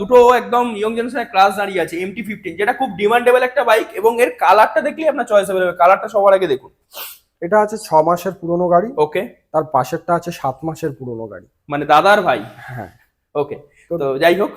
দুটো একদম ইয়ং জেনারেশনের ক্লাস দাঁড়িয়ে আছে MT-15, যেটা খুব ডিমান্ডেবল একটা বাইক, এবং এর কালারটা দেখলেই আপনার চয়েস হবে। কালারটা সবার আগে দেখুন। এটা আছে 6 মাসের পুরনো গাড়ি। ওকে। তার পাশেরটা আছে 7 মাসের পুরনো গাড়ি। মানে দাদার ভাই। হ্যাঁ। ওকে, তো যাই হোক,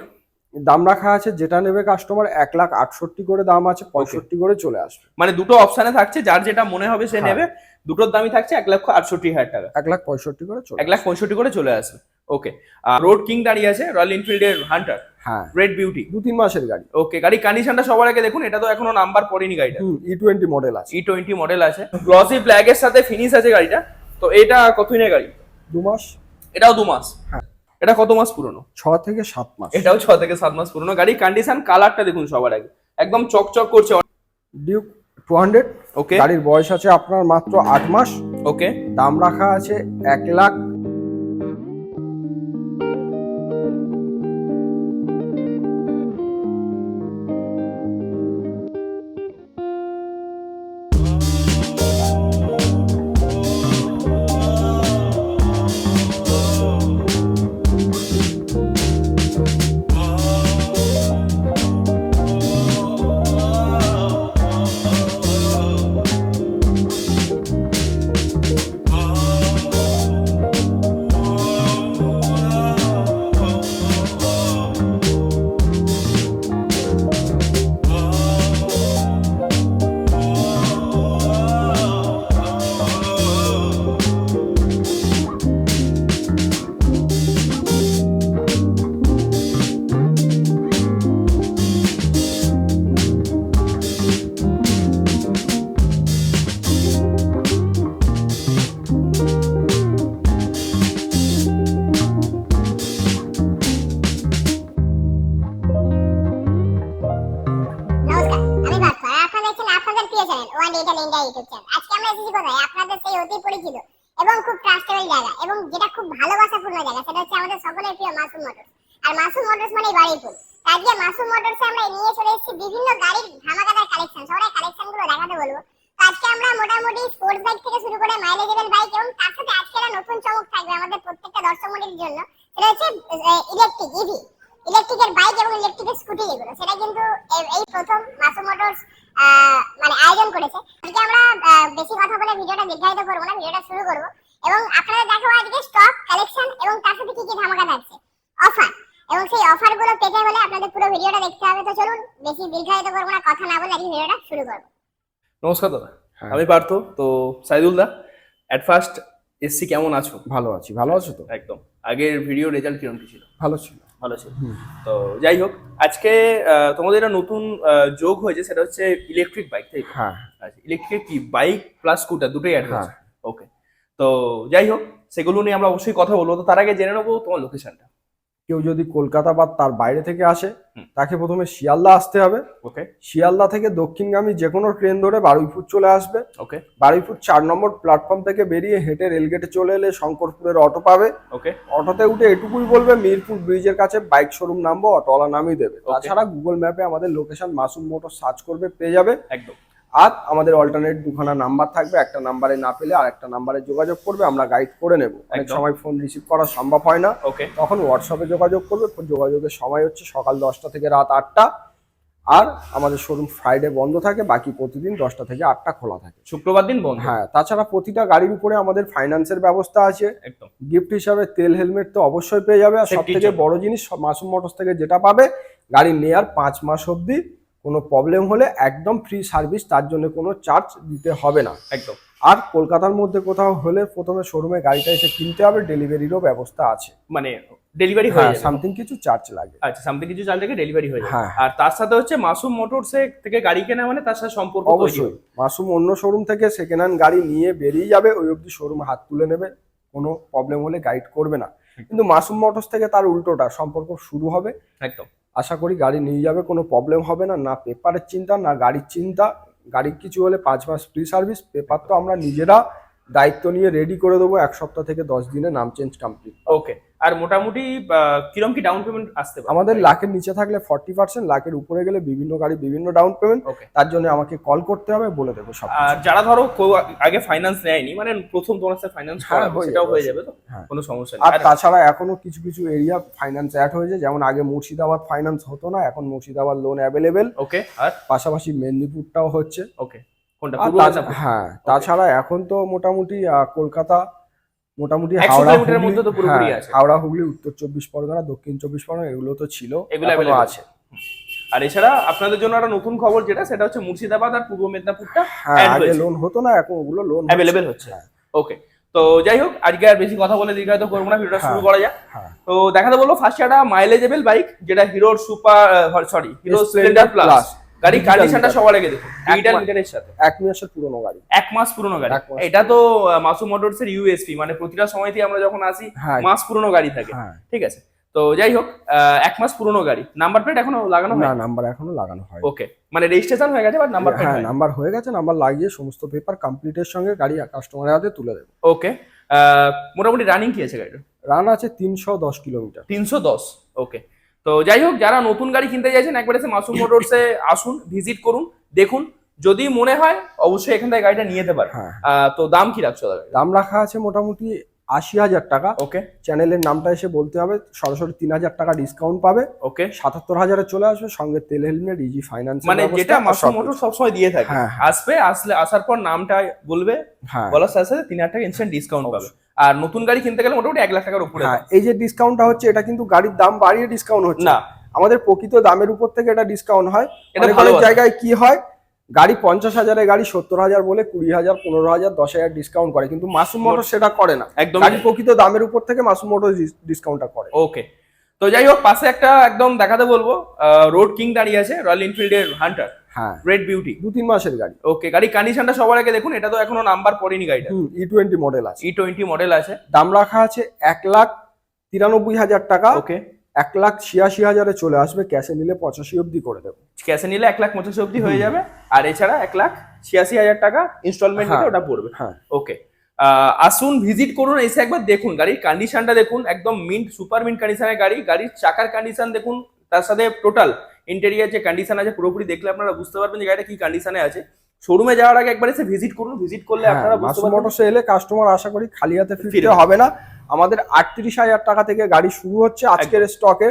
দাম রাখা আছে, যেটা নেবে কাস্টমার 1,68,000 করে দাম আছে, 65 করে চলে আসবে। মানে দুটো অপশানে থাকছে, যার যেটা মনে হবে সে হ্যাঁ। নেবে। দুটোর দামই থাকছে 1,68,000 টাকা। 1,65,000 করে চলে 1,65,000 করে চলে আসবে। ওকে। আর রোড কিং দাঁড়িয়ে আছে, রয়্যাল এনফিল্ডের হান্টার। হ্যাঁ। Red beauty. 2-3 মাসের গাড়ি। ওকে, গাড়ির কন্ডিশনটা সবার আগে দেখুন। এটা তো এখনো নাম্বার পড়েনি গাড়িটা। E20 মডেল আছে। E20 মডেল আছে, গ্লসি ব্ল্যাক এর সাথে ফিনিশ আছে গাড়িটা। তো এটা কতদিনের গাড়ি? 2 মাস। এটাও 2 মাস। হ্যাঁ। এটা কত মাস পুরনো? 6 থেকে 7 মাস। এটাও 6 থেকে 7 মাস পুরনো গাড়ি। কন্ডিশন, কালারটা দেখুন সবার আগে, একদম চকচক করছে। ডিউক 200। ওকে। গাড়ির বয়স আছে আপনার মাত্র 8 মাস। ওকে। দাম রাখা আছে 1,00,000। এবং খুব ট্রাস্টেবল জায়গা এবং যেটা খুব ভালোবাসাপূর্ণ জায়গা, সেটা হচ্ছে আমাদের সকলের প্রিয় মাসুম মোটরস। আর মাসুম মোটরস মানে বাড়িপুর। আজকে মাসুম মোটরসে আমরা নিয়ে চলে এসেছি বিভিন্ন গাড়ির ধামাকাদার কালেকশন। সবাই কালেকশনগুলো দেখাতে বলবো। আজকে আমরা মোটামুটি স্পোর্টস বাইক থেকে শুরু করে মাইলেজেবল বাইক, এবং তার সাথে আজকে একটা নতুন চমক থাকবে আমাদের প্রত্যেকটা দর্শক মণ্ডলীর জন্য। সেটা হচ্ছে ইলেকট্রিক ইভি, ইলেকট্রিকের বাইক এবং ইলেকট্রিকের স্কুটি, যেগুলো সেটা কিন্তু এই প্রথম মাসুম মোটরস মানে আয়োজন করেছে। আজকে আমরা বেশি কথা বলে ভিডিওটা দীর্ঘায়িত করবো না, ভিডিওটা শুরু করবো এবং আপনাদের দেখাবো আজকে স্টক কালেকশন এবং তার সাথে কি কি ধামাকা থাকছে, অফার। এবং সেই অফার গুলো পেতে হলে আপনাদের পুরো ভিডিওটা দেখতে হবে। তো চলুন বেশি দীর্ঘায়িত করবো না, কথা না বলে আজকে ভিডিওটা শুরু করবো। নমস্কার দাদা। আমি পার্থ। তো সাইদুল দা, এট ফার্স্ট এসসি, কেমন আছো? ভালো আছি। ভালো আছো তো? একদম। আগের ভিডিও রেজাল্ট কিরকম কি ছিল? ভালো ছিল। ভালো ছিল। তো যাই হোক, আজকে তোমাদের একটা নতুন যোগ হয়েছে, সেটা হচ্ছে ইলেকট্রিক বাইক, তাই তো? হ্যাঁ। আচ্ছা, ইলেকট্রিক কি বাইক প্লাস স্কুটার দুটোই অ্যাড হয়েছে। ওকে। তো যাই হোক, সেগুলো নিয়ে আমরা অবশ্যই কথা বলবো। তো তার আগে জেনে নেবো তোমার লোকেশনটা। কেউ যদি কলকাতা বা তার বাইরে থেকে আসে, তাকে প্রথমে শিয়ালদা আসতে হবে। ওকে। শিয়ালদা থেকে দক্ষিণগামী যে কোনো ট্রেন ধরে বারুইপুর চলে আসবে। ওকে। বারুইপুর 4 নম্বর প্ল্যাটফর্ম থেকে বেরিয়ে হেঁটে রেলগেটে চলে এলে শঙ্করপুরের অটো পাবে। ওকে। অটোতে উঠে এটুকুই বলবে মিরপুর ব্রিজের কাছে বাইক শোরুম নামবো, অটোওয়ালা নামিয়ে দেবে। তাছাড়া গুগল ম্যাপে আমাদের লোকেশন মাসুম মোটর সার্চ করবে, পেয়ে যাবে একদম। আর আমাদের অল্টারনেট দুখানা নাম্বার থাকবে, একটা নাম্বারে না পেলে আর একটা নাম্বারে যোগাযোগ করবে, আমরা গাইড করে নেব। অনেক সময় ফোন রিসিভ করা সম্ভব হয় না, ওকে, তখন হোয়াটসঅ্যাপে যোগাযোগ করবে। যোগাযোগের সময় হচ্ছে সকাল 10টা থেকে রাত 8টা। আর আমাদের শোরুম ফ্রাইডে বন্ধ থাকে, বাকি প্রতিদিন 10টা থেকে 8টা খোলা থাকে। শুক্রবার দিন বন্ধ। হ্যাঁ, তাছাড়া প্রতিটা গাড়ির উপরে আমাদের ফাইন্যান্সের ব্যবস্থা আছে। একদম। গিফট হিসাবে তেল হেলমেট তো অবশ্যই পেয়ে যাবে। আর সব থেকে বড় জিনিস মাসুম মোটরস থেকে যেটা পাবে, গাড়ি নেয়ার 5 মাস অবধি কোনো প্রবলেম হলে একদম ফ্রি সার্ভিস, তার জন্য কোনো চার্জ দিতে হবে না। একদম। আর কলকাতার মধ্যে কোথাও হলে প্রথমে শোরুমে গাড়িটা এসে কিনতে হবে, ডেলিভারিরও ব্যবস্থা আছে। মানে ডেলিভারি হয়ে যাবে, সামথিং কিছু চার্জ লাগে। আচ্ছা, সামথিং কিছু চার্জ লাগে, ডেলিভারি হয়ে যাবে। হ্যাঁ। আর তার সাথে হচ্ছে মাসুম মোটরস থেকে গাড়ি কেনা মানে তার সাথে সম্পর্ক অবশ্যই। মাসুম অন্য শোরুম থেকে সেকেন্ড হ্যান্ড গাড়ি নিয়ে বেরিয়ে যাবে, ওই অবধি শোরুম হাত তুলে নেবে, কোনো প্রবলেম হলে গাইড করবে না। কিন্তু মাসুম মোটরস থেকে তার উল্টোটা, সম্পর্ক শুরু হবে। একদম। আশা করি গাড়ি নিয়ে যাবে, কোনো প্রবলেম হবে না। না পেপারের চিন্তা, না গাড়ির চিন্তা। গাড়ির কিছু হলে 5 মাস ফ্রি সার্ভিস। পেপার তো আমরা নিজেরা দায়িত্ব নিয়ে রেডি করে দেবো, 1 সপ্তাহ থেকে 10 দিনে নাম চেঞ্জ কমপ্লিট। ওকে। আর মোটামুটি কিরম কি ডাউন পেমেন্ট আসতে পারে? আমাদের লাখের নিচে থাকলে 40%, লাখের উপরে গেলে বিভিন্ন গাড়ি বিভিন্ন ডাউন পেমেন্ট। ওকে। তার জন্য আমাকে কল করতে হবে, বলে দেবো সব। আর যারা ধরো কেউ আগে ফাইন্যান্স নেয়নি, মানে প্রথম তোমার সাথে ফাইন্যান্স হ্যাঁ, করাবে, হয়ে সেটাও যাবে। হয়ে যাবে তো? হ্যাঁ। কোনো সমস্যা আর নেই। তাছাড়া এখনো কিছু কিছু এরিয়া ফাইন্যান্স অ্যাড হয়েছে, যেমন আগে মুর্শিদাবাদ ফাইন্যান্স হতো না, এখন মুর্শিদাবাদ লোন অ্যাভেলেবেল। ওকে। আর পাশাপাশি মেদিনীপুরটাও হচ্ছে। ওকে, কোনটা? আর পূর্ব মেদিনীপুর? হ্যাঁ, তাছাড়া এখন তো মোটামুটি কলকাতা, মোটামুটি 100 হাওড়া কিলোমিটারের হুগলি, মধ্যে তো পুরোপুরি হ্যাঁ, আছে। হাওড়া হুগলি, উত্তর 24 পরগনা, দক্ষিণ 24 পরগনা, এগুলো তো ছিল, এগুলো এখনো available আছে। আর এছাড়া আপনাদের জন্য একটা নতুন খবর যেটা, সেটা হচ্ছে মুর্শিদাবাদ আর পূর্ব মেদিনীপুরটা হ্যাঁ, আগে লোন হতো না, এখন ওগুলো লোন অ্যাভেলেবেল হচ্ছে। ওকে, তো যাই হোক, আজকে আর বেশি কথা বলে দীর্ঘায়িত করবো না, ভিডিওটা শুরু করা যাক। হ্যাঁ। তো দেখাতে বলবো ফার্স্ট একটা মাইলেজেবল বাইক, যেটা হিরোর হিরো স্প্লেন্ডার প্লাস। গাড়ি কন্ডিশনটা সবার আগে দেখুন, ডিজিটাল মিটারের সাথে 1 মাসের পুরনো গাড়ি। 1 মাস পুরনো গাড়ি। 1 মাস। এটা তো মাসুম মোটরস এর ইউএসপি, মানে প্রতিটা সময়তেই আমরা যখন আসি হ্যাঁ। মাস পুরনো গাড়ি থাকে। হ্যাঁ। ঠিক আছে, তো যাই হোক 1 মাস পুরনো গাড়ি, নাম্বার প্লেট এখনো লাগানো না, হয়? নাম্বার এখনো লাগানো হয়। ওকে, মানে রেজিস্ট্রেশন হয়ে গেছে বাট নাম্বার প্লেট হ্যাঁ, হয়। নাম্বার হয়ে গেছে, নাম্বার লাগিয়ে সমস্ত পেপার কমপ্লিটের সঙ্গে গাড়ি কাস্টমারের হাতে তুলে দেবে। ওকে, মোটামুটি রানিং কি আছে গাড়িটা? রান আছে 310 কিলোমিটার। 310। ওকে, তো যাই হোক, যারা নতুন গাড়ি কিনতে চাইছেন একবার এসে মাসুম মোটরসে আসুন, ভিজিট করুন, দেখুন, যদি মনে হয় অবশ্যই এখান থেকে গাড়িটা নিয়ে যেতে পারেন। হ্যাঁ। তো দাম কি রাখছো দাদা? দাম রাখা আছে মোটামুটি 80,000 টাকা। ওকে। চ্যানেলের নামটা এসে বলতে হবে, সরাসরি 3,000 টাকা ডিসকাউন্ট পাবে। ওকে, 77,000-এ চলে আসবে, সঙ্গে তেল, হেলমেট, ইজি ফাইন্যান্স, মানে যেটা মাসুম মোটর সবসময় দিয়ে থাকে। হ্যাঁ। আসার পর নামটা বলবে, হ্যাঁ। বলার সাথে সাথে 3,000 টাকা ইনস্ট্যান্ট ডিসকাউন্ট পাবে। আর নতুন গাড়ি কিনতে গেলে মোটামুটি 1 লাখ টাকার উপরে। হ্যাঁ, এই যে ডিসকাউন্টটা হচ্ছে, এটা কিন্তু গাড়ির দাম বাড়িয়ে ডিসকাউন্ট হচ্ছে না, আমাদের প্রকৃত দামের উপর থেকে এটা ডিসকাউন্ট হয়। এটা অনেক ভালো অনেক কথা। জায়গায় কি হয়, গাড়ি 50,000-এর গাড়ি 70,000 বলে 20,000, 15,000, 10,000 ডিসকাউন্ট করে, কিন্তু মাসুম মোটর সেটা করে না। একদম। গাড়ির প্রকৃত দামের উপর থেকে মাসুম মোটর ডিসকাউন্টটা করে। ওকে, তো যাই হোক, পাশে একটা একদম দেখাতে বলবো রোড কিং দাঁড়িয়ে আছে, রয়্যাল এনফিল্ডের হান্টার হ্যাঁ, রেড বিউটি। 2-3 মাসের গাড়ি। ওকে, গাড়ি কন্ডিশনটা সবার আগে দেখুন, এটা তো এখনো নাম্বার পড়েনি গাড়িটা। E20 মডেল আছে। E20 মডেল আছে। দাম রাখা আছে 1,93,000 টাকা। ওকে, 1,86,000-এ চলে আসবে, ক্যাশে নিলে 85 অব্দি করে দেবো। ক্যাশে নিলে 1,85,000 অব্দি হয়ে যাবে, আর এছাড়া 1,86,000 টাকা ইনস্টলমেন্ট হ্যাঁ। ওটা পড়বে। হ্যাঁ। ওকে, আসুন, ভিজিট করুন, এসে একবার দেখুন, গাড়ির কন্ডিশনটা দেখুন, একদম মিন্ট, সুপার মিন্ট কন্ডিশনের গাড়ি। গাড়ির চাকার কন্ডিশন দেখুন, তার সাথে টোটাল ইন্টেরিয়ার যে কন্ডিশন আছে পুরোপুরি দেখলে আপনারা বুঝতে পারবেন যে গাড়িটা কি কন্ডিশনে আছে। শোরুমে যাওয়ার আগে একবার এসে ভিজিট করুন, ভিজিট করলে আপনারা বুঝতে মাসুম পারবেন। মোটরসে এলে কাস্টমার আশা করি খালি হাতে ফিরতে ফিরবে। হবে না। আমাদের 38,000 টাকা থেকে গাড়ি শুরু হচ্ছে আজকের স্টকে,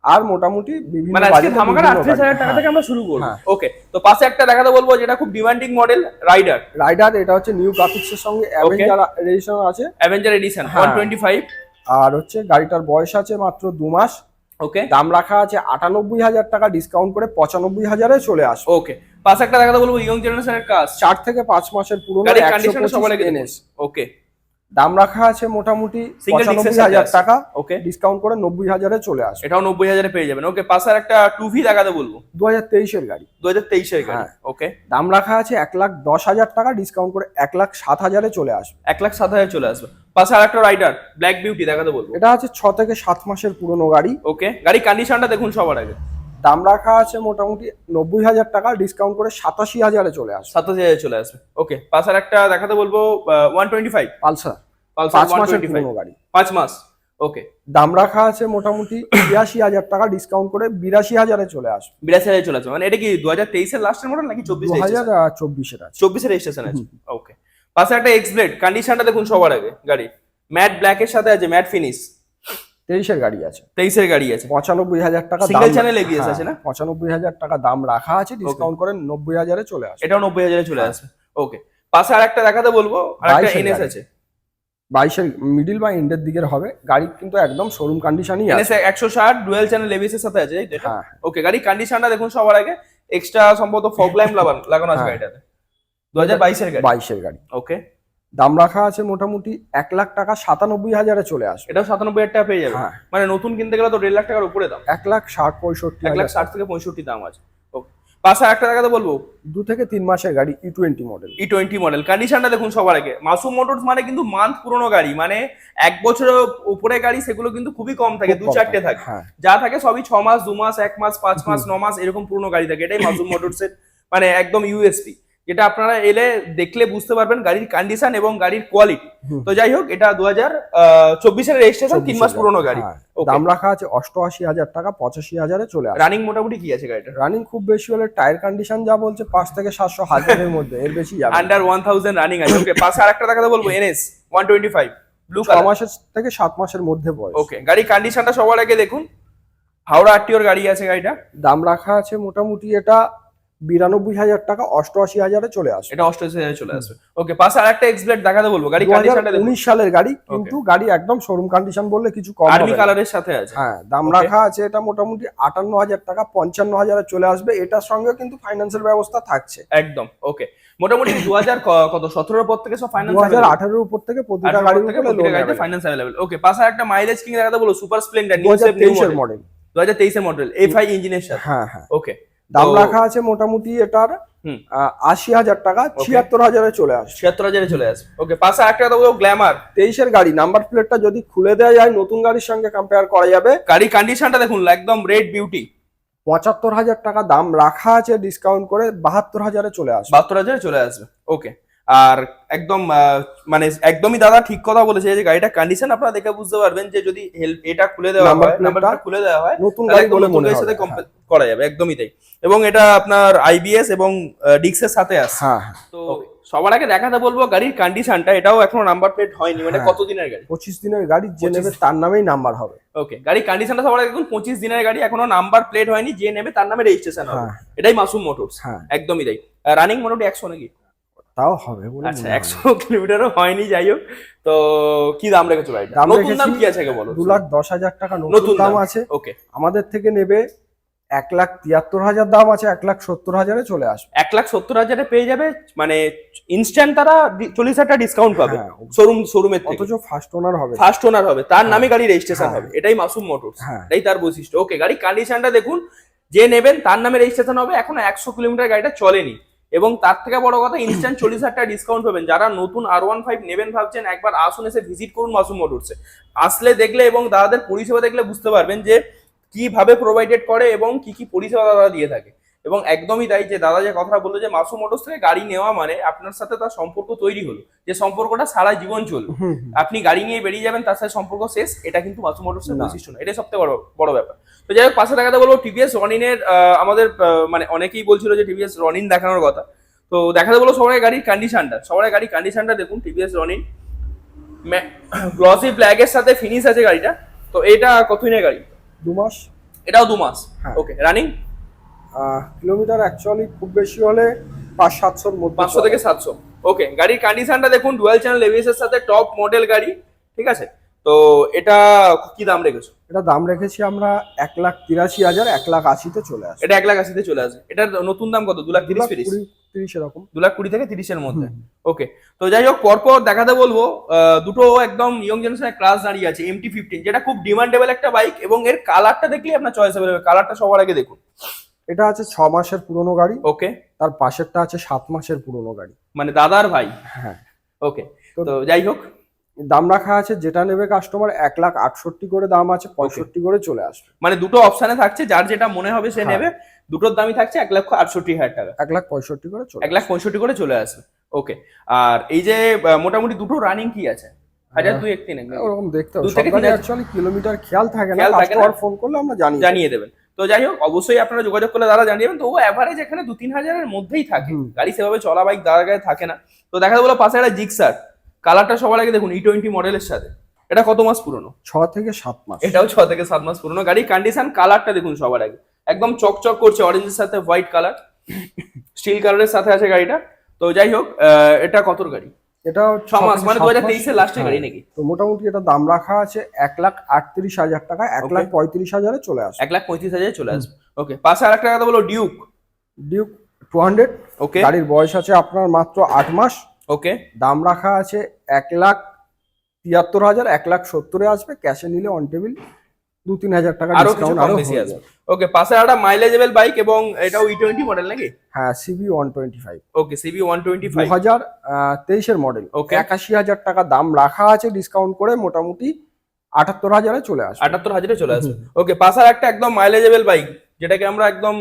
আর মোটামুটি বিভিন্ন মানে আজকে বাজেটে ধামাকাটা বিভিন্ন 38,000 টাকা গাড়ি। থেকে আমরা শুরু করবো। হ্যাঁ। ওকে, তো পাশে একটা দেখাতে বলবো যেটা খুব ডিমান্ডিং মডেল, রাইডার। রাইডার, এটা হচ্ছে নিউ গ্রাফিক্সের সঙ্গে অ্যাভেঞ্জার রেজিস্ট্রেশন আছে। অ্যাভেঞ্জার এডিশন হ্যাঁ। 125। আর হচ্ছে গাড়িটার বয়স আছে মাত্র 2 মাস। ওকে। দাম রাখা আছে 98,000 টাকা, ডিসকাউন্ট করে 95,000-এ চলে আসবে। ওকে, পাশে একটা দেখাতে বলবো ইয়ং জেনারেশনের কাজ। 4 থেকে 5 মাসের পুরনো, গাড়ির কন্ডিশনটা সবার 125 আগে দেখুন। NS। ওকে, দাম রাখা আছে মোটামুটি Single disc এর সাথে 95,000 আছে। টাকা, ওকে, ডিসকাউন্ট করে 90,000-এ চলে আসবে। এটাও 90,000-এ পেয়ে যাবেন। ওকে, পাশে আর একটা 2V দেখাতে বলবো, 2023-এর গাড়ি। 2023-এর গাড়ি। হ্যাঁ। ওকে, দাম রাখা আছে 1,10,000 টাকা, ডিসকাউন্ট করে 1,07,000-এ চলে আসবে। 1,07,000 চলে আসবে। পাশে আর একটা রাইডার ব্ল্যাক বিউটি দেখাতে বলবো। এটা আছে 6 থেকে 7 মাসের পুরনো গাড়ি। ওকে, গাড়ির কন্ডিশনটা দেখুন সবার আগে। দাম রাখা আছে মোটামুটি 90,000 টাকা, ডিসকাউন্ট করে 87,000-এ চলে আসবে। 27,000-এ চলে আসবে। ওকে, পাশে আর একটা দেখাতে বলবো 125 পালসার, পালসার 5 মাসের 125। পুরনো গাড়ি। 5 মাস। ওকে, দাম রাখা আছে মোটামুটি 83,000 টাকা, ডিসকাউন্ট করে 82,000-এ চলে আসবে। 82,000-এ চলে আসবে। মানে এটা কি 2023-এর লাস্টের মডেল নাকি 24-এর? 2024-এর আছে। 24-এর রেজিস্ট্রেশন আছে। ওকে, পাশে একটা এক্স ব্লেড, কন্ডিশনটা দেখুন সবার আগে। গাড়ি ম্যাট ব্ল্যাকের সাথে আছে, ম্যাট ফিনিশ। 23-এর গাড়ি আছে। 23-এর গাড়ি আছে। 95,000 টাকা Single channel ABS আছে না? 95,000 টাকা দাম রাখা আছে, ডিসকাউন্ট করে 90,000-এ চলে আসবে। এটাও 90,000-এ চলে আসবে। ওকে, পাশে আর একটা দেখাতে বলবো, আর একটা 22-এর এনএস গাড়ি। আছে। 22-এর মিডিল বা এন্ডের দিকের হবে, গাড়ি কিন্তু একদম শোরুম কন্ডিশনই এনএস আছে। 160 ডুয়াল চ্যানেল এবিএস এর সাথে আছে, তাই তো এটা? হ্যাঁ। ওকে, গাড়ির কন্ডিশনটা দেখুন সবার আগে। এক্সট্রা সম্ভবত ফগ ল্যাম্প লাগানো আছে হ্যাঁ। গাড়িটাতে। 2022-এর গাড়ি। 22-এর গাড়ি। ওকে, দাম রাখা আছে মোটামুটি 1,00,000 টাকা, 97,000-এ চলে আসবে। এটাও 97,000 টাকা পেয়ে যাবে। হ্যাঁ। মানে নতুন কিনতে গেলে তো 1.5 লাখ টাকার উপরে দাম। 1,60,65,000 1,60,000 থেকে 65 দাম আছে। ওকে, পাশে আর একটা দেখাতে বলবো 2 থেকে 3 মাসের গাড়ি, E20 মডেল। E20 model. কন্ডিশনটা দেখুন সবার আগে। মাসুম মোটরস মানে কিন্তু মান্থ পুরনো গাড়ি, মানে 1 বছরের উপরে গাড়ি সেগুলো কিন্তু খুবই কম থাকে, খুব 2-4টে কম থাকে। হ্যাঁ। যা থাকে সবই 6 মাস, 2 মাস, 1 মাস, 5 মাস, 9 মাস এরকম পুরনো গাড়ি থাকে। এটাই মাসুম মোটরসের মানে একদম ইউএসপি। যেটা আপনারা এলে দেখলে বুঝতে পারবেন গাড়ির কন্ডিশন এবং গাড়ির কোয়ালিটি। তো যাই হোক, এটা 2024 এর রেজিস্ট্রেশন, 3 মাস পুরনো গাড়ি। হ্যাঁ, দাম রাখা আছে 88,000 টাকা, 85,000-এ চলে আসবে। রানিং মোটামুটি কি আছে গাড়িটা? রানিং খুব বেশি হলে টায়ার কন্ডিশন যা বলছে 5 থেকে 700 হাজারের মধ্যে, এর বেশি যাবে আন্ডার 1000 রানিং আছে। ওকে, পাশে আরেকটা দেখাতে বলবো, NS 125 ব্লু 6 কালার। মাসের থেকে 7 মাসের মধ্যে বয়স। ওকে, গাড়ির কন্ডিশনটা সবার আগে দেখুন। হাওড়া আরটিওর গাড়ি আছে গাড়িটা। দাম রাখা আছে মোটামুটি এটা 92,000 টাকা, 88,000-এ চলে আসবে। এটা 88,000 চলে আসবে। ওকে, পাশে আরেকটা এক্সব্লেড দেখাতে বলবো। গাড়ি কন্ডিশনটা দেখুন। 2019 সালের গাড়ি, কিন্তু গাড়ি একদম শোরুম কন্ডিশন বললে কিছু কম হবে আর্মি না। কালারের সাথে আছে। হ্যাঁ, দাম Okay. রাখা আছে এটা মোটামুটি 58,000 টাকা, 55,000-এ চলে আসবে। এটার সঙ্গে কিন্তু ফাইন্যান্সের ব্যবস্থা থাকছে। একদম। ওকে, মোটামুটি 2000 কত 17 পর থেকে সব ফাইন্যান্স 2018-এর উপর থেকে প্রতিটা গাড়ির উপরে লোন গাড়িতে ফাইন্যান্স अवेलेबल। ওকে, পাশে একটা মাইলেজ কিং দেখাতে বলো, সুপার স্প্লেন্ডার নিউ 2023 এর মডেল। 2023 এর মডেল, FI ইঞ্জিনের সাথে। হ্যাঁ হ্যাঁ, ওকে, দাম রাখা আছে মোটামুটি এটার 80,000 টাকা, 76,000-এ চলে আসবে। 76,000 চলে আসবে। ওকে, পাশে আরেকটা দেখাতে বলবো, গ্ল্যামার 23 এর গাড়ি, নাম্বার প্লেটটা যদি খুলে দেওয়া যায় নতুন গাড়ির সঙ্গে কম্পেয়ার করা যাবে। গাড়ি কন্ডিশনটা দেখুন, একদম রেড বিউটি। 75,000 টাকা দাম রাখা আছে, ডিসকাউন্ট করে 72,000-এ চলে আসবে। 72,000 চলে আসবে। ওকে, আর একদম মানে একদমই দাদা ঠিক কথা বলেছে, যে গাড়িটা কন্ডিশন আপনারা দেখে বুঝতে পারবেন যে যদি এটা খুলে দেওয়া Number হয়, plate নাম্বারটা টা খুলে দেওয়া হয়, নতুন তাহলে গাড়ি একদম বলে নতুন মনে গাড়ির হবে। সাথে কম্পেয়ার করা যাবে, একদমই তাই। এবং এটা আপনার IBS এবং ডিক্সের সাথে আসছে। হ্যাঁ হ্যাঁ, তো সবার আগে দেখাতে বলবো গাড়ির কন্ডিশনটা, এটাও এখনো নাম্বার প্লেট হয়নি, মানে হ্যাঁ। কতদিনের গাড়ি? 25 দিনের গাড়ি, যে 25 নেবে তার নামেই নাম্বার হবে। ওকে, গাড়ির কন্ডিশনটা সবার আগে দেখুন, 25 দিনের গাড়ি, এখনো নাম্বার প্লেট হয়নি, যে নেবে তার নামে রেজিস্ট্রেশন হবে। হ্যাঁ। এটাই মাসুম মোটরস। হ্যাঁ, একদমই তাই। রানিং মোটামুটি 100 নাকি? তাও হবে বলে আচ্ছা, মনে হয়। 100 কিলোমিটারও হয়নি। যাই হোক, তো কি দাম রেখেছো গাড়িটা? দাম নতুন দাম রেখেছি কি আছে আগে বলো। 2,10,000 টাকা নতুন নতুন দাম দাম আছে। ওকে, আমাদের থেকে নেবে 1,73,000 দাম আছে, 1,70,000-এ চলে আসবে। 1,70,000-এ পেয়ে যাবে, মানে ইনস্ট্যান্ট তারা 40,000 টাকা ডিসকাউন্ট পাবে হ্যাঁ, শোরুমের থেকে। অথচ ফার্স্ট ওনার হবে। ফার্স্ট ওনার হবে, তার নামে গাড়ি রেজিস্ট্রেশন হ্যাঁ। হবে। এটাই মাসুম মোটরস, হ্যাঁ। এটাই তার বৈশিষ্ট্য। ওকে, গাড়ি কন্ডিশনটা দেখুন, যে নেবেন তার নামে রেজিস্ট্রেশন হবে। এখনো 100 কিলোমিটার গাড়িটা চলেনি, এবং তার থেকে বড় কথা, ইনস্ট্যান্ট 40,000 টাকা ডিসকাউন্ট পাবেন। যারা নতুন R15 নেবেন ভাবছেন, একবার আসুন, এসে ভিজিট করুন মাসুম মোটরসে। আসলে দেখলে এবং দাদাদের পরিষেবা দেখলে বুঝতে পারবেন যে কিভাবে প্রোভাইডেড করে এবং কি কি পরিষেবা দাদা দিয়ে থাকে। এবং একদমই তাই, যে দাদা যে কথাটা বললো যে মাসুম মোটরস থেকে গাড়ি নেওয়া মানে আপনার সাথে তার সম্পর্ক তৈরি হলো, যে সম্পর্কটা সারা জীবন চলবে। আপনি গাড়ি নিয়ে বেরিয়ে যাবেন, তার সাথে সম্পর্ক শেষ, এটা কিন্তু মাসুম মোটরসের না। বৈশিষ্ট্য না। এটাই সবথেকে বড় বড় ব্যাপার। তো যাই হোক, পাশে দেখাতে বলবো টিভিএস রনিনের, আমাদের মানে অনেকেই বলছিল যে টিভিএস রনিন দেখানোর কথা। তো দেখাতে বলো সবাই গাড়ির কন্ডিশনটা, দেখুন। টিভিএস রনিন গ্লসি ব্ল্যাকের সাথে ফিনিশ আছে গাড়িটা। তো এটা কত দিনের গাড়ি? 2 মাস। এটাও 2 মাস। হ্যাঁ। ওকে, রানিং কিলোমিটার অ্যাকচুয়ালি খুব বেশি হলে 500-700-র মধ্যে। 500 থেকে 700। ওকে, গাড়ির কন্ডিশনটা দেখুন, ডুয়াল চ্যানেল এবিএস এর সাথে টপ মডেল গাড়ি, ঠিক আছে। তো এটা কি দাম রেখেছো? এটা দাম রেখেছি আমরা 1,83,000, 1,80,000-তে চলে আসবে। এটা 1,80,000-তে চলে আসবে। এটার নতুন দাম কত? 2,30,000 2,20,30 এরকম। 2,20,000 থেকে 30-এর মধ্যে। ওকে, তো যাই হোক, পরপর দেখাতে বলবো দুটো একদম ইয়ং জেনারেশনের ক্লাস দাঁড়িয়ে আছে, MT-15, যেটা খুব ডিমান্ডেবল একটা বাইক, এবং এর কালারটা দেখলেই আপনার চয়েস হবে। কালারটা সবার আগে দেখুন। এটা আছে 6 মাসের পুরনো গাড়ি, ওকে, তার পাশেরটা আছে 7 মাসের পুরনো গাড়ি। মানে দাদার ভাই। হ্যাঁ, ওকে, তো যাই হোক, দাম রাখা আছে, যেটা নেবে কাস্টমার 1,68,000 করে দাম আছে, 65 করে চলে আসবে। মানে দুটো অপশনে থাকছে, যার যেটা মনে হবে সে নেবে। দুটোর দামই থাকছে 1,68,000 টাকা, 1,65,000 করে চলে 1,65,000 করে চলে আসবে। ওকে, আর এই যে মোটামুটি দুটো রানিং কি আছে? 1,200-1,300 আসবে। ওরকম দেখতে হবে, 2 থেকে সব গাড়ি 3,000 অ্যাকচুয়ালি কিলোমিটার খেয়াল থাকে না, খেয়াল থাকে না। কাস্টমার ফোন করলে আমরা জানিয়ে দেবেন। তো যাই হোক, অবশ্যই আপনারা যোগাযোগ করলে দাদা জানিয়ে দেবেন। তো ও অ্যাভারেজ এখানে 2-3 হাজারের মধ্যেই থাকে। গাড়ি সেভাবে চলা বাইক দাদার গায়ে থাকে না। তো দেখা বলো পাশে একটা জিক্সার, কালারটা সবার আগে দেখুন, E20 মডেলের সাথে। এটা কত মাস পুরনো? 6 থেকে 7 মাস। এটাও 6 থেকে 7 মাস পুরনো গাড়ি। কন্ডিশন, কালারটা দেখুন সবার আগে, একদম চকচক করছে, অরেঞ্জের সাথে হোয়াইট কালার, স্টিল কালারের সাথে আছে গাড়িটা। তো যাই হোক, এটা কতর গাড়ি? এটা 6 মাস, মানে 2023 এর লাস্টের গাড়ি নাকি? তো মোটামুটি এটা দাম রাখা আছে 1,38,000 টাকা, 1,35,000-এ চলে আসবে। 1,35,000 চলে আসবে। ওকে, পাশে আরেকটা কথা বলো, ডিউক 200। ওকে, গাড়ির বয়স আছে আপনার মাত্র 8 মাস। ওকে, দাম রাখা আছে 1,73,000, 1,70,000-এ আসবে। ক্যাশে নিলে অন টেবিল 2-3 হাজার টাকা আরো কিছু ডিসকাউন্ট কম আরো বেশি হয়ে আসবে। যাবে। ওকে, পাশে একটা মাইলেজেবল বাইক, এবং এটাও E20 মডেল নাকি? হ্যাঁ, CB 125, ওকে, CB 125, 2023-এর মডেল। Okay. 81,000 টাকা দাম রাখা আছে, ডিসকাউন্ট করে মোটামুটি 78,000-এ চলে আসবে। 78,000-এ চলে আসবে। ওকে, পাশে একটা একদম মাইলেজেবল বাইক, যেটাকে আমরা একদম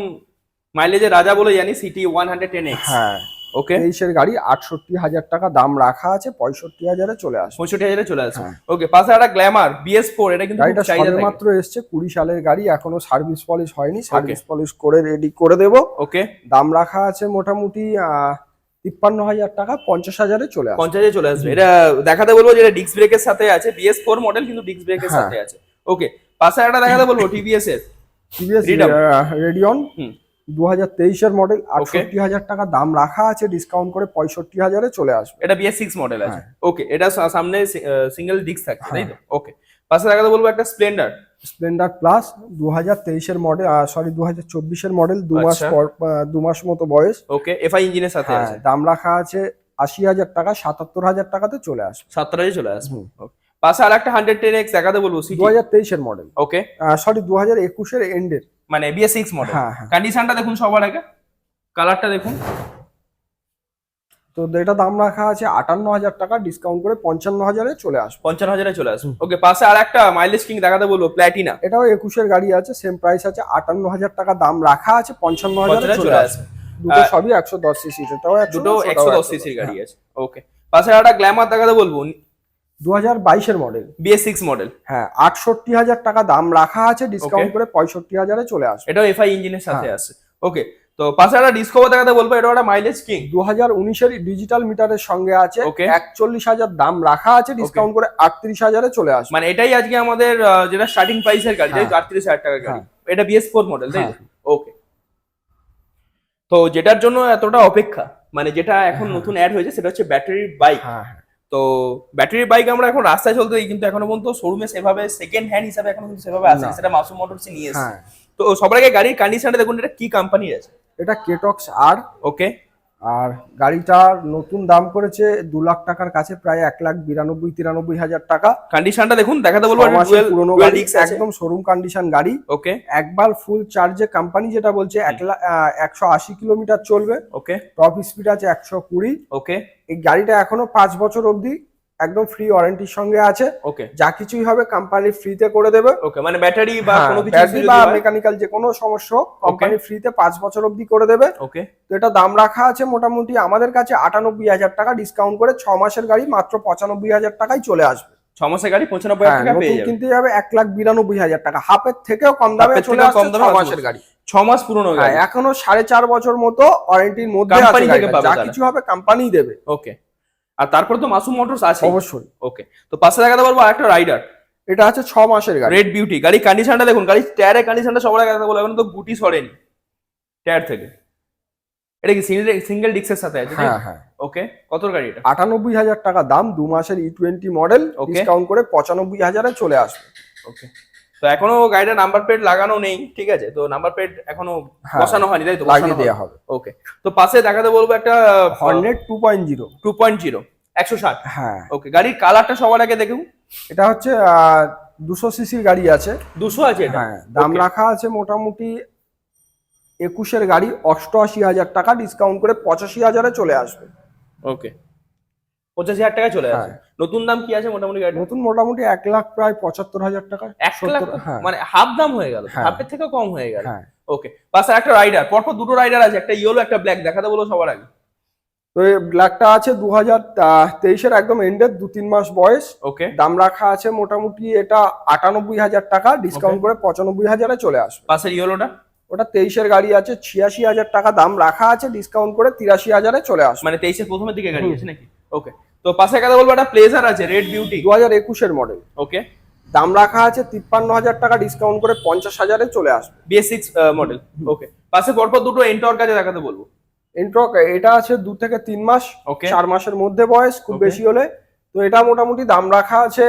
মাইলেজের রাজা বলে জানি, সিটি 110X। হ্যাঁ, ওকে 23-এর গাড়ি 68,000 টাকা দাম রাখা আছে, 65,000-এ চলে আসবে। 65,000 চলে আসবে। হ্যাঁ। ওকে, পাশে একটা গ্ল্যামার BS4, এটা কিন্তু গাড়িটা খুব চাহিদা থাকে। সবেমাত্র এসছে, 20 সালের গাড়ি, এখনো সার্ভিস পলিশ হয়নি, সার্ভিস পলিশ করে রেডি করে দেবো। ওকে, দাম রাখা আছে মোটামুটি 53,000 টাকা, 50,000-এ চলে আসবে। 50,000 চলে আসবে। এটা দেখাতে বলবো যেটা ডিস্ক ব্রেকের সাথে আছে, BS4 মডেল কিন্তু ডিস্ক ব্রেকের হ্যাঁ। সাথে আছে। ওকে, পাশে একটা দেখাতে বলবো TVS এর টিভিএস Freedom। রেডিয়ন হুম। 2023-এর মডেল, 68,000 টাকা দাম রাখা আছে, ডিসকাউন্ট করে 65,000-এ চলে আসবে। এটা BS6 মডেল আছে। হ্যাঁ। ওকে, এটা সামনে সিঙ্গেল ডিস্ক থাকছে, তাই তো? ওকে, পাশে দেখাতে বলবো একটা স্প্লেন্ডার। স্প্লেন্ডার প্লাস 2023-এর মডেল, 2024-এর মডেল, 2 মাস আচ্ছা। পর 2 মাস মতো বয়স। ওকে, FI ইঞ্জিনের সাথে হ্যাঁ, আছে। দাম রাখা আছে 80,000 টাকা, 77,000 টাকাতে চলে আসবে। 70,000 চলে আসবে। হুম। Okay. পাশে আর একটা 110X দেখাতে বলবো সিটি। 2023-এর মডেল, ওকে, 2021-এর এন্ডের। মানে BS6 মডেল। হ্যাঁ, হ্যাঁ। কন্ডিশনটা দেখুন সবার আগে, কালারটা দেখুন। তো এটা দাম রাখা আছে 58,000 টাকা, ডিসকাউন্ট করে 55,000-এ চলে আসবে। 55,000 চলে আসবে। ওকে, পাশে আর একটা মাইলেজ কিং দেখাতে বলবো প্ল্যাটিনা। এটাও 21-এর গাড়ি আছে, সেম প্রাইস আছে, 58,000 টাকা দাম রাখা আছে, 55,000-এ চলে আসবে। দুটো সবই 110 সিসি, এটাও দুটো 110 সিসির গাড়ি আছে। ওকে, পাশে আর একটা গ্ল্যামার দেখাতে বলবো 2022-এর মডেল, BS6 মডেল। হ্যাঁ, 68,000 টাকা দাম রাখা আছে, ডিসকাউন্ট করে 65,000-এ চলে আসবে। এটাও FI ইঞ্জিনের সাথে হ্যাঁ। আছে। ওকে, তো পাশে একটা ডিসকভার দেখাতে বলবো, এটা একটা মাইলেজ কিং। 2019-এর ডিজিটাল মিটারের সঙ্গে আছে, Okay. 41,000 দাম রাখা আছে, ডিসকাউন্ট করে 38,000-এ চলে আসবে। মানে এটাই আজকে আমাদের যেটা স্টার্টিং প্রাইসের গাড়ি, তাই তো? 38,000 টাকার গাড়ি। এটা BS4 মডেল, তাই তো? হ্যাঁ। ওকে, তো যেটার জন্য এতটা অপেক্ষা, মানে যেটা এখন নতুন অ্যাড হয়েছে, সেটা হচ্ছে ব্যাটারি বাইক। হ্যাঁ, তো ব্যাটারি বাইক আমরা এখন রাস্তায় চলতে দিই, কিন্তু এখনো পর্যন্ত শোরুমে সেভাবে সেকেন্ড হ্যান্ড হিসাবে এখনো কিন্তু সেভাবে আসে না। সেটা মাসুম মোটরস নিয়ে এসেছে। হ্যাঁ, তো সবার আগে গাড়ির কন্ডিশনটা দেখুন, এটা কি কোম্পানির আছে। এটা কেটক্স আর। ওকে, আর গাড়িটার নতুন দাম করেছে 2 লাখ টাকার কাছে, প্রায় 1,92,93,000 টাকা। কন্ডিশনটা দেখুন, দেখাতে বলবো 6 মাসের পুরনো গাড়ি, ডিস্ক আছে। একদম শোরুম কন্ডিশন গাড়ি। ওকে, একবার ফুল চার্জে কোম্পানি যেটা বলছে 180 কিলোমিটার চলবে, ওকে, টপ স্পিড আছে 120। ওকে, এই গাড়িটা এখনো 5 বছর অবধি একদম ফ্রি ওয়ারেন্টির সঙ্গে আছে, ওকে, যা কিছুই হবে কোম্পানি ফ্রিতে করে দেবে। ওকে, মানে ব্যাটারি বা কোনো কিছু ব্যাটারি যদি বা হয়। মেকানিক্যাল যে কোনো সমস্যা কোম্পানি ফ্রিতে 5 বছর অবধি করে দেবে। ওকে, তো এটা দাম রাখা আছে মোটামুটি আমাদের কাছে 98,000 টাকা, ডিসকাউন্ট করে 6 মাসের গাড়ি মাত্র 95,000 টাকায় চলে আসবে। 6 মাসের গাড়ি 95,000 টাকা পেয়ে নতুন যাবে। কিনতে যাবে 1,92,000 টাকা, হাফের থেকেও কম দামে হাফের চলে থেকেও আসছে কম দামে 6 আসবে। মাসের গাড়ি। 6 মাস পুরনো গাড়ি। এখনো 4.5 বছর মতো ওয়ারেন্টির মধ্যে আছে কোম্পানি থেকে গাড়িটা, পাবে যা তারা। কিছু হবে কোম্পানিই দেবে। ওকে, আর তারপর তো মাসুম মোটরস আছে অবশ্যই। ওকে, তো পাশে দেখাতে পারবো আরেকটা রাইডার এটা আছে 6 মাসের গাড়ি। Red beauty. গাড়ি কন্ডিশনটা দেখুন, গাড়ি টায়ারের কন্ডিশনটা সবার আগে দেখাতে বলবো, এখন তো গুটি সরেনি টায়ার থেকে। এটা কি সিঙ্গেল ডিস্কের সাথে আছে? হ্যাঁ, হ্যাঁ। ওকে, কত গাড়ি এটা? 98,000 টাকা দাম, 2 মাসের E20 মডেল, Okay. ডিসকাউন্ট করে 95,000-এ চলে আসবে। ওকে, তো এখনো গাড়িটা নাম্বার প্লেট লাগানো নেই, ঠিক আছে? তো নাম্বার প্লেট এখনো হ্যাঁ, বসানো হয়নি, তাই তো? লাগিয়ে দেওয়া হবে। ওকে, তো পাশে দেখাতে বলবো একটা হর্নেট 2.0। 2.0 160। হ্যাঁ, ওকে, গাড়ির কালারটা সবার আগে দেখুন। এটা হচ্ছে 200 সিসির গাড়ি আছে। 200 আছে এটা? হ্যাঁ, দাম Okay. রাখা আছে মোটামুটি 21-এর গাড়ি 88,000 টাকা, ডিসকাউন্ট করে 85,000-এ চলে আসবে। ওকে, 85,000 টাকায় চলে আসে। হ্যাঁ। নতুন দাম কি আছে মোটামুটি গাড়ি? নতুন মোটামুটি 1 লাখ প্রায় 75,000 টাকা। 1 লাখ, হ্যাঁ, মানে হাফ দাম হয়ে গেল, হ্যাঁ। হাফের থেকেও কম হয়ে গেল। হ্যাঁ। ওকে, পাশে একটা রাইডার, পরপর দুটো রাইডার আছে, একটা ইয়েলো একটা ব্ল্যাক, দেখাতে বলো সবার আগে। তো এই ব্ল্যাকটা আছে 2023-এর একদম এন্ডের, 2-3 মাস বয়স। ওকে, দাম রাখা আছে মোটামুটি এটা 98,000 টাকা, ডিসকাউন্ট করে 95,000-এ চলে আসবে। পাশের ইয়েলোটা? ওটা 23-এর গাড়ি আছে, 86,000 টাকা দাম রাখা আছে, ডিসকাউন্ট করে 83,000-এ চলে আসবে। মানে 23-এর প্রথমের দিকে গাড়ি আছে নাকি? ওকে, তো পাশে কথা বলবো একটা প্লেজার আছে রেড বিউটি। 2021-এর মডেল, ওকে, দাম রাখা আছে 53,000 টাকা, ডিসকাউন্ট করে 50,000-এ চলে আসবে। BS6 model. ওকে, পাশে পরপর দুটো এন্টর্ক আছে, দেখাতে বলবো। এন্ট্রক এটা আছে 2 থেকে 3 মাস, Okay. 4 মাসের মধ্যে বয়স, খুব Okay. বেশি হলে। তো এটা মোটামুটি দাম রাখা আছে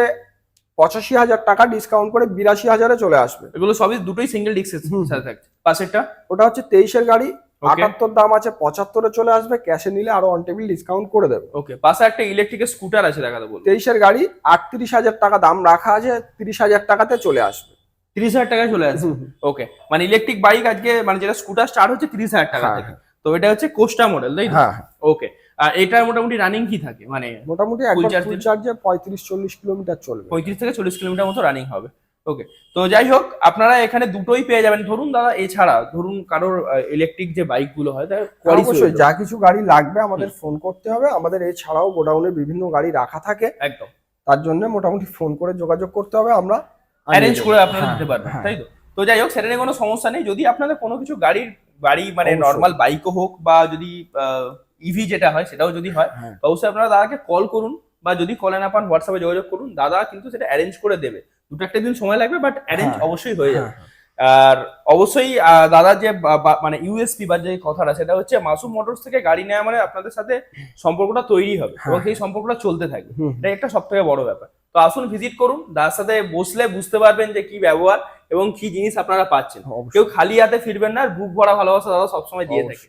85,000 টাকা, ডিসকাউন্ট করে 82,000-এ চলে আসবে। এগুলো সবই দুটোই সিঙ্গেল ডিস্কের সাথে থাকছে। পাশেরটা? ওটা হচ্ছে 23-এর গাড়ি, Okay. 78 দাম আছে, 75-এ চলে আসবে। ক্যাশে নিলে আরো অন টেবিল ডিসকাউন্ট করে দেবে। ওকে, পাশে একটা ইলেকট্রিকের স্কুটার আছে, দেখাতে বলবো। 23-এর গাড়ি 38,000 টাকা দাম রাখা আছে, 30,000 টাকাতে চলে আসবে। 30,000 টাকায় চলে আসবে। ওকে, মানে ইলেকট্রিক বাইক আজকে, মানে যেটা স্কুটার স্টার্ট হচ্ছে 30,000 টাকা হ্যাঁ, থেকে। তো এটা হচ্ছে কোস্টা মডেল, তাই তো? হ্যাঁ, ওকে, আর এটার মোটামুটি রানিং কি থাকে, মানে মোটামুটি Full একবার charge ফুল দিলে? চার্জে 35-40 কিলোমিটার চলবে। 35 থেকে 40 কিলোমিটার মতো রানিং হবে। ওকে, তো যাই হোক আপনারা এখানে দুটোই পেয়ে যাবেন। ধরুন দাদা এছাড়া ধরুন কারোর ইলেকট্রিক যে বাইক গুলো হয় তার queries অবশ্যই রইলো। যা কিছু গাড়ি লাগবে আমাদের ফোন করতে হবে। আমাদের এছাড়াও গোডাউনে বিভিন্ন গাড়ি রাখা থাকে, একদম তার জন্য মোটামুটি ফোন করে যোগাযোগ করতে হবে, আমরা অ্যারেঞ্জ আনিয়ে করে দেবো। আপনারা হ্যাঁ, দিতে পারবেন, হ্যাঁ, তাই তো? তো যাই হোক সেটা নিয়ে কোনো সমস্যা নেই। যদি আপনাদের কোনো কিছু গাড়ি মানে অবশ্যই। নর্মাল বাইকও হোক বা যদি ইভি যেটা হয় সেটাও যদি হয়, হ্যাঁ। তো অবশ্যই আপনারা দাদাকে কল করুন, বা যদি কলে না পান হোয়াটসঅ্যাপে যোগাযোগ করুন। দাদা কিন্তু সেটা অ্যারেঞ্জ করে দেবে। দুটো একটা দিন সময় লাগবে, বাট অ্যারেঞ্জ হ্যাঁ, অবশ্যই হয়ে যাবে। হ্যাঁ, আর অবশ্যই দাদার যে মানে ইউএসপি বা যে কথাটা সেটা হচ্ছে মাসুম মোটরস থেকে গাড়ি নেওয়া মানে আপনাদের সাথে সম্পর্কটা তৈরি হবে এবং সেই সম্পর্কটা চলতে থাকবে। হুম। এটাই একটা সব থেকে বড় ব্যাপার। তো আসুন ভিজিট করুন, দাদার সাথে বসলে বুঝতে পারবেন যে কি ব্যবহার এবং কি জিনিস আপনারা পাচ্ছেন। অবশ্যই। কেউ খালি হাতে ফিরবেন না, আর বুক ভরা ভালোবাসা দাদা সবসময় দিয়ে থাকে।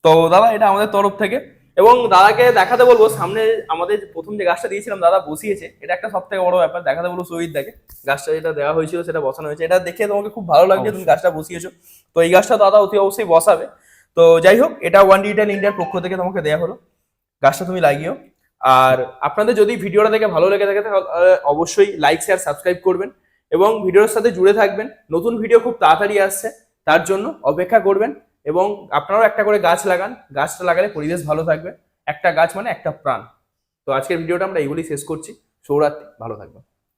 তো দাদা এটা আমাদের তরফ থেকে, এবং দাদাকে দেখাতে বলবো সামনে আমাদের প্রথম যে গাছটা দিয়েছিলাম দাদা বসিয়েছে, এটা একটা সব থেকে বড় ব্যাপার। দেখাতে বলবো শহীদ দাকে গাছটা যেটা দেওয়া হয়েছিল সেটা বসানো হয়েছে। এটা দেখে তোমাকে খুব ভালো লাগছে, তুমি গাছটা বসিয়েছো। তো এই গাছটা দাদা অতি অবশ্যই বসাবে। তো যাই হোক এটা ওয়ান ডিজিটাল ইন্ডিয়ার পক্ষ থেকে তোমাকে দেওয়া হলো, গাছটা তুমি লাগিও। আর আপনাদের যদি ভিডিওটা দেখে ভালো লেগে থাকে তাহলে অবশ্যই লাইক শেয়ার সাবস্ক্রাইব করবেন এবং ভিডিওর সাথে জুড়ে থাকবেন। নতুন ভিডিও খুব তাড়াতাড়ি আসছে, তার জন্য অপেক্ষা করবেন। এবং আপনারাও একটা করে গাছ লাগান, গাছটা লাগালে পরিবেশ ভালো থাকবে। একটা গাছ মানে একটা প্রাণ। তো আজকের ভিডিওটা আমরা এইগুলি শেষ করছি। শুভরাত্রি, ভালো থাকবেন।